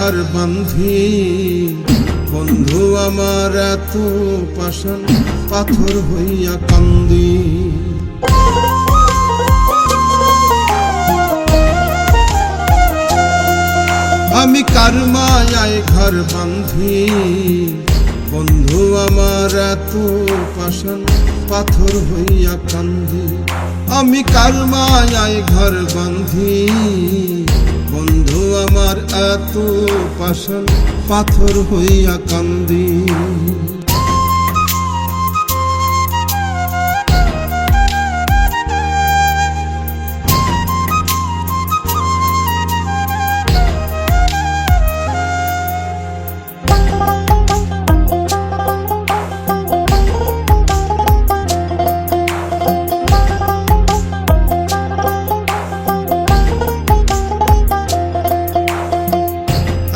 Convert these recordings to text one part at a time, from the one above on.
ঘর বাঁধি, বন্ধু আমার এত পাষাণ পাথর হইয়া কান্দি। আমি কার মায়ায় ঘর বাঁধি, বন্ধু আমার এত পাষাণ পাথর হইয়া কান্দি। আমি কার মায়ায় ঘর বাঁধি, বন্ধু আমার এত পাষাণ পাথর হইয়া কান্দি।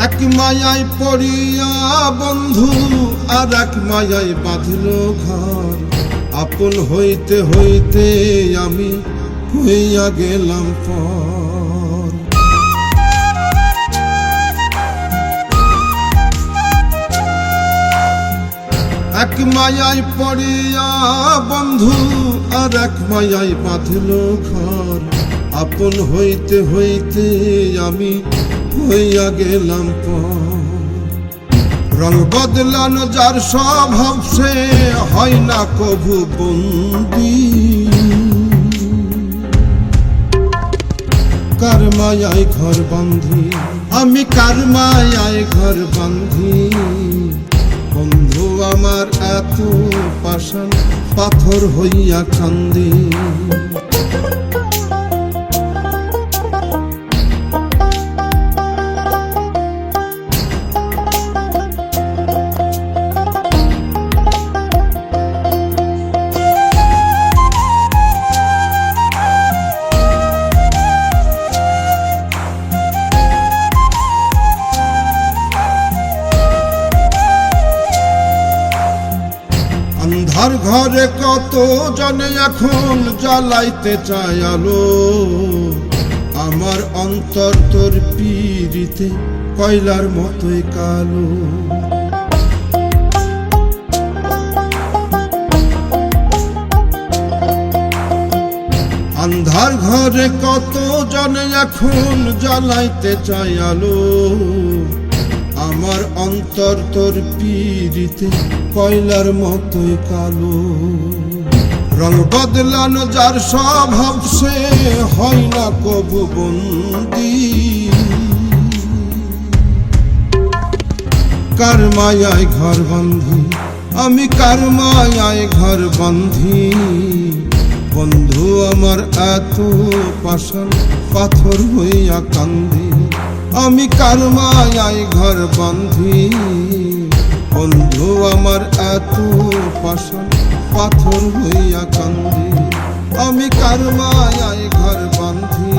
এক মায়ায় পড়িয়া বন্ধু আর এক মায়ায় বাঁধল ঘর, আপন হইতে হইতে আমি হইয়া গেলাম পর। এক মায়ায় পড়িয়া বন্ধু আর এক মায়ায় বাঁধল ঘর, আপন হইতে হইতে আমি হইয়া গেলাম পর। রং বদলানো যার স্বভাব সে হয় না কভু বন্দি, কার মায়ায় ঘর বাঁধি, আমি কার মায়ায় ঘর বাঁধি। বন্ধু আমার এত পাষাণ পাথর হইয়া কান্দি। আন্ধার ঘরে কত জনে এখন জ্বালাইতে চায় আলো, আমার অন্তর তোর পীড়িতে কয়লার মতোই কালো। আন্ধার ঘরে কত জনে এখন জ্বালাইতে চায় আলো, আমার অন্তর তোর পীড়িতে কয়লার মতোই কালো। রং বদলানো যার স্বভাব সে হয় না কবু বন্দি, কার মায়ায় ঘর বাঁধি, আমি কার মায়ায় ঘর বাঁধি। বন্ধু আমার এত পাষাণ পাথর হইয়া কান্দি, আমি কার মায়ায় ঘর বাঁধি। বন্ধু আমার এত পাষাণ পাথর হইয়া কান্দি, আমি কার মায়ায় ঘর বাঁধি।